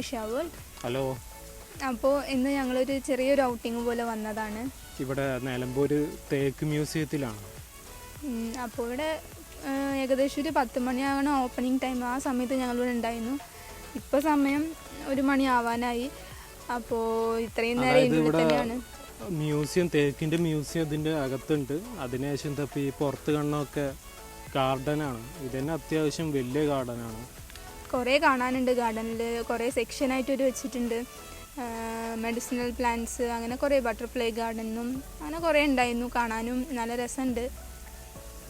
Shavul. Hello. അപ്പോൾ ഇന്ന് ഞങ്ങളൊരു ചെറിയൊരു ഔട്ടിങ് പോലെ വന്നതാണ്. ഇവിടെ നിലമ്പൂർ തേക്ക് മ്യൂസിയത്തിലാണ്. അപ്പോൾ ഇവിടെ ഏകദേശം ഒരു 10 മണിയാകണം ഓപ്പണിംഗ് ടൈം. ആ സമയത്ത് ഞങ്ങളിവിടെ ഉണ്ടായിരുന്നു. ഇപ്പോൾ സമയം 1 മണി ആവാനായി. അപ്പോൾ ഇത്രയും നേരം ഇവിടെ തന്നെയാണ്. മ്യൂസിയം, തേക്കിൻ്റെ മ്യൂസിയം ഇതിൻ്റെ അകത്തുണ്ട്. അതിനുശേഷം തപ്പി പുറത്ത് കാണുന്നതൊക്കെ ഗാർഡനാണ്. ഇതന്നെ അത്യാവശ്യം വലിയ ഗാർഡനാണ്. കുറേ കാണാനുണ്ട് ഗാർഡനിൽ. കുറേ സെക്ഷനായിട്ടൊരു വെച്ചിട്ടുണ്ട്. മെഡിസിനൽ പ്ലാന്റ്സ്, അങ്ങനെ കുറേ ബട്ടർഫ്ലൈ ഗാർഡനും അങ്ങനെ കുറേ ഉണ്ടായിരുന്നു. കാണാനും നല്ല രസമുണ്ട്.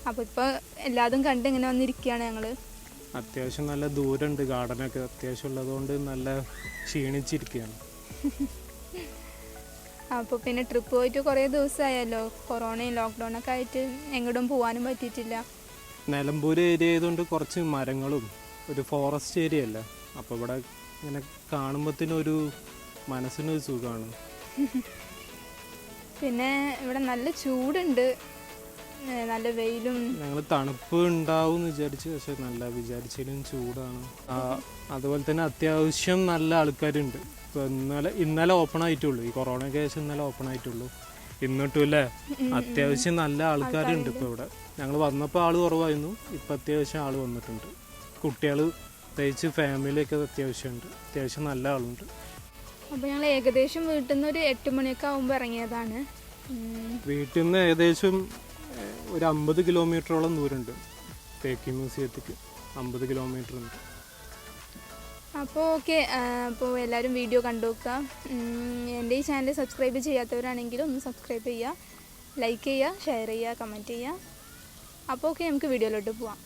അപ്പോൾ ഇപ്പോൾ എല്ലാതും കണ്ട് ഇങ്ങനെ വന്നിരിക്കുകയാണ് ഞങ്ങൾ. അത്യാവശ്യം നല്ല ദൂരമുണ്ട് ഗാർഡനൊക്കെ. അത്യാവശ്യം ഉള്ളതുകൊണ്ട് നല്ല ക്ഷീണിച്ചിരിക്കുകയാണ്. അപ്പോൾ പിന്നെ ട്രിപ്പ് പോയിട്ട് കുറേ ദിവസമായല്ലോ. കൊറോണയും ലോക്ക്ഡൗണൊക്കെ ആയിട്ട് എങ്ങോട്ടും പോകാനും പറ്റിയിട്ടില്ല. നിലമ്പൂർ ഏരിയ ആയതുകൊണ്ട് കുറച്ച് മരങ്ങളും ഒരു ഫോറസ്റ്റ് ഏരിയ അല്ല. അപ്പോൾ ഇവിടെ ഇങ്ങനെ കാണുമ്പോഴത്തേനൊരു മനസ്സിനൊരു സുഖമാണ്. പിന്നെ ഇവിടെ നല്ല ചൂടുണ്ട്, നല്ല വെയിലും. ഞങ്ങൾ തണുപ്പ് ഉണ്ടാവും എന്ന് വിചാരിച്ചു, പക്ഷെ നല്ല വിചാരിച്ചാലും ചൂടാണ്. അതുപോലെ തന്നെ അത്യാവശ്യം നല്ല ആൾക്കാരുണ്ട്. ഇപ്പോൾ ഇന്നലെ ഓപ്പൺ ആയിട്ടുള്ളൂ. ഈ കൊറോണയ്ക്ക് ശേഷം ഇന്നലെ ഓപ്പൺ ആയിട്ടുള്ളൂ. ഇന്നിട്ടും അല്ലേ അത്യാവശ്യം നല്ല ആൾക്കാരുണ്ട് ഇപ്പോൾ ഇവിടെ. ഞങ്ങൾ വന്നപ്പോൾ ആൾ കുറവായിരുന്നു, ഇപ്പം അത്യാവശ്യം ആൾ വന്നിട്ടുണ്ട്. കുട്ടികൾ പ്രത്യേകിച്ച് ഫാമിലിയൊക്കെ അത്യാവശ്യമുണ്ട്. അത്യാവശ്യം നല്ല ആളുണ്ട്. അപ്പോൾ ഞങ്ങൾ ഏകദേശം വീട്ടിൽ നിന്ന് ഒരു 8 മണിയൊക്കെ ആകുമ്പോൾ ഇറങ്ങിയതാണ്. വീട്ടിൽ നിന്ന് ഏകദേശം ഒരു 50 കിലോമീറ്ററോളം ദൂരമുണ്ട് തേക്ക് മ്യൂസിയത്തേക്ക്. 50 കിലോമീറ്റർ ഉണ്ട്. അപ്പോൾ ഓക്കെ. അപ്പോൾ എല്ലാവരും വീഡിയോ കണ്ടു നോക്കുക. എൻ്റെ ഈ ചാനൽ സബ്സ്ക്രൈബ് ചെയ്യാത്തവരാണെങ്കിൽ ഒന്ന് സബ്സ്ക്രൈബ് ചെയ്യുക, ലൈക്ക് ചെയ്യുക, ഷെയർ ചെയ്യുക, കമൻറ്റ് ചെയ്യുക. അപ്പോൾ ഓക്കെ, നമുക്ക് വീഡിയോയിലോട്ട് പോവാം.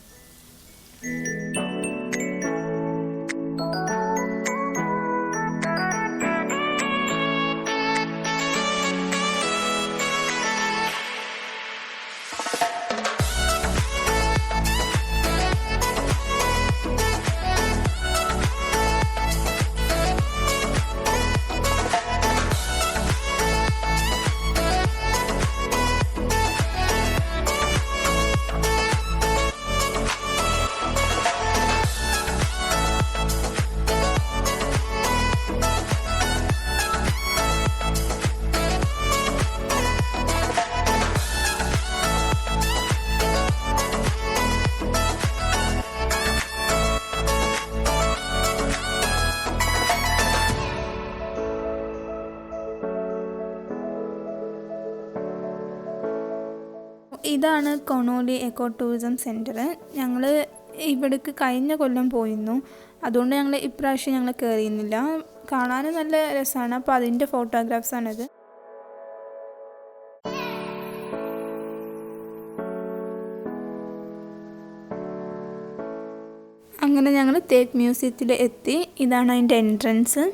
ഇതാണ് കൊണോലി എക്കോ ടൂറിസം സെൻറ്റർ. ഞങ്ങൾ ഇവിടേക്ക് കഴിഞ്ഞ കൊല്ലം പോയിരുന്നു. അതുകൊണ്ട് ഞങ്ങൾ ഇപ്രാവശ്യം ഞങ്ങൾ കയറിയുന്നില്ല. കാണാനും നല്ല രസമാണ്. അപ്പോൾ അതിൻ്റെ ഫോട്ടോഗ്രാഫ്സാണിത്. അങ്ങനെ ഞങ്ങൾ തേക്ക് മ്യൂസിയത്തിൽ എത്തി. ഇതാണ് അതിൻ്റെ എൻട്രൻസ്.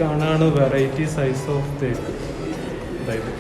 കാണാണ് വെറൈറ്റി സൈസ് ഓഫ് തേക്ക്. അതായത്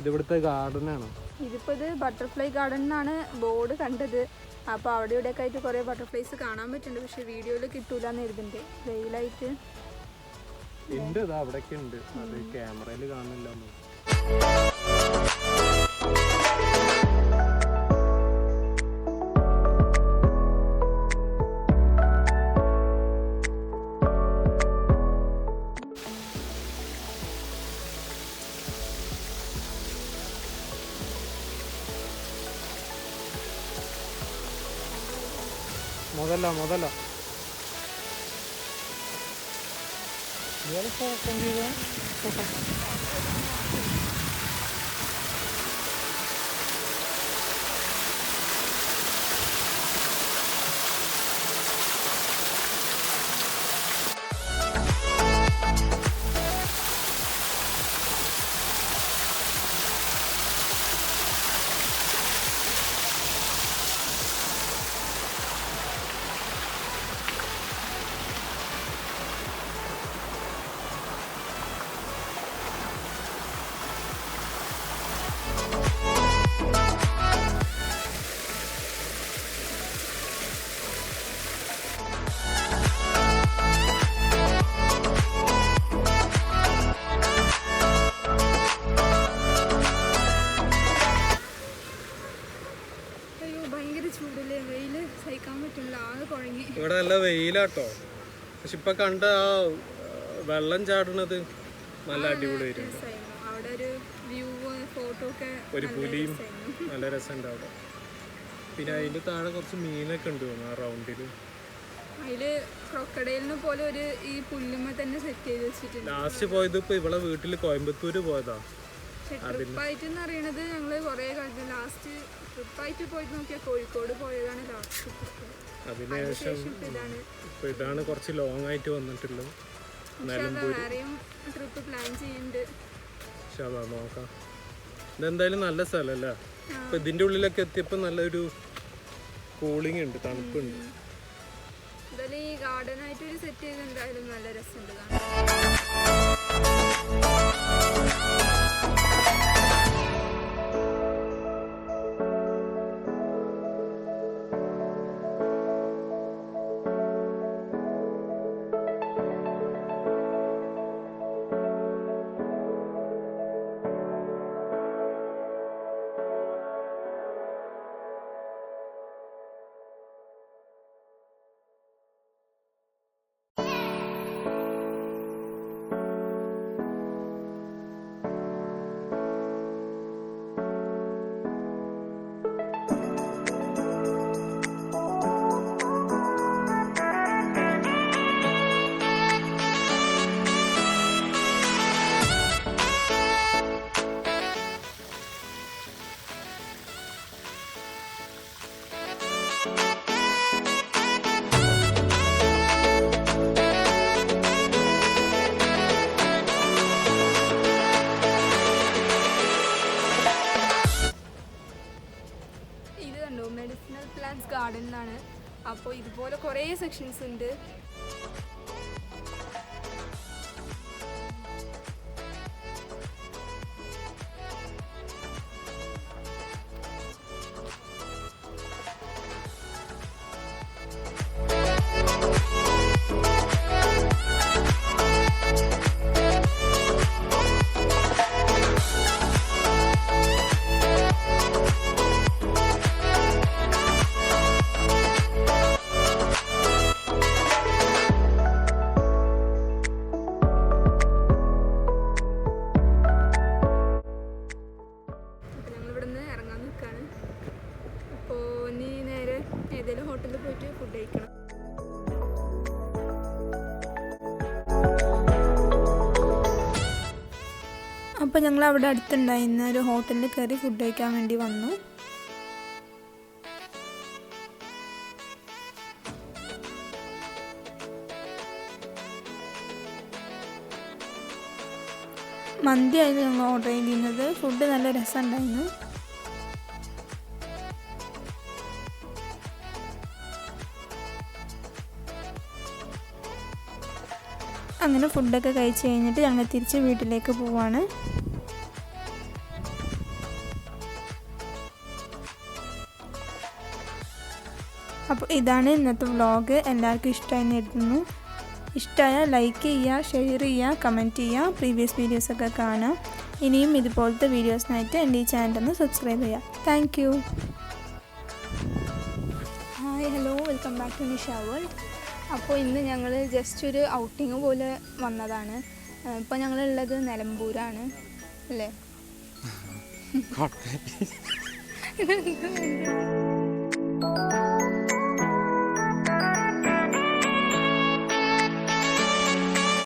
ഇതിവിടുത്തെ ഗാർഡനാണ്. ഇതിപ്പോൾ ഇത് ബട്ടർഫ്ലൈ ഗാർഡൻ എന്നാണ് ബോർഡ് കണ്ടത്. അപ്പോൾ അവിടെ ഇവിടെയൊക്കെ ആയിട്ട് കുറേ ബട്ടർഫ്ലൈസ് കാണാൻ പറ്റുന്നുണ്ട്. പക്ഷെ വീഡിയോയിൽ കിട്ടൂല എന്ന് എഴുതുന്നുണ്ട്, വെയിലായിട്ട്. ഉണ്ട്, അവിടെയൊക്കെ ഉണ്ട്, അത് ക്യാമറയിൽ കാണില്ല. മുതല ഇവിടെ നല്ല വെയിലാട്ടോ. പക്ഷെ ഇപ്പൊ കണ്ട ആ വെള്ളം ചാടുന്നത് നല്ല അടിപൊളിയായിട്ടുണ്ട്. ഒരു പുലിയും നല്ല രസമുണ്ട് അവിടെ. പിന്നെ അതിന്റെ താഴെ കുറച്ച് മീനൊക്കെ ഉണ്ട് ആ റൗണ്ടില്. ലാസ്റ്റ് പോയത് ഇപ്പൊ ഇവിടെ വീട്ടില് കോയമ്പത്തൂര് പോയതാ. അതിനുശേഷം ഇപ്പൊ ഇതാണ് കുറച്ച് ലോങ് ആയിട്ട് വന്നിട്ടുള്ളത്. നോക്കാം. ഇതെന്തായാലും നല്ല സ്ഥലല്ലേ. ഇപ്പൊ ഇതിന്റെ ഉള്ളിലൊക്കെ എത്തിയപ്പോ നല്ലൊരു കൂളിംഗ് ഉണ്ട്, തണുപ്പുണ്ട്. ഈ ഗാർഡനായിട്ട് ഒരു സെറ്റ് ചെയ്ത് എന്തായാലും നല്ല രസമുണ്ട്. കണ്ടോ മെഡിസിനൽ പ്ലാന്റ്സ് ഗാർഡൻ എന്നാണ്. അപ്പോൾ ഇതുപോലെ കുറേ സെക്ഷൻസ് ഉണ്ട്. ഏതെങ്കിലും ഹോട്ടലിൽ പോയിട്ട് ഫുഡ് കഴിക്കണം. അപ്പോൾ ഞങ്ങൾ അവിടെ അടുത്തുണ്ടായിരുന്ന ഒരു ഹോട്ടലിൽ കയറി ഫുഡ് കഴിക്കാൻ വേണ്ടി വന്നു. മന്തിയായിരുന്നു ഞങ്ങൾ ഓർഡർ ചെയ്തിരുന്നത്. ഫുഡ് നല്ല രസമുണ്ടായിരുന്നു. അങ്ങനെ ഫുഡൊക്കെ കഴിച്ച് കഴിഞ്ഞിട്ട് ഞങ്ങൾ തിരിച്ച് വീട്ടിലേക്ക് പോവാണ്. അപ്പോൾ ഇതാണ് ഇന്നത്തെ വ്ളോഗ്. എല്ലാവർക്കും ഇഷ്ടമായി എഴുതുന്നു. ഇഷ്ടമായാൽ ലൈക്ക് ചെയ്യുക, ഷെയർ ചെയ്യുക, കമൻറ്റ് ചെയ്യുക, പ്രീവിയസ് വീഡിയോസൊക്കെ കാണാം. ഇനിയും ഇതുപോലത്തെ വീഡിയോസിനായിട്ട് എൻ്റെ ഈ ചാനലൊന്ന് സബ്സ്ക്രൈബ് ചെയ്യുക. Thank you. Hi, hello, welcome back to Nisha world. അപ്പോൾ ഇന്ന് ഞങ്ങൾ ജസ്റ്റ് ഒരു ഔട്ടിങ് പോലെ വന്നതാണ്. ഇപ്പോൾ ഞങ്ങളുള്ളത് നിലമ്പൂരാണ് അല്ലേ?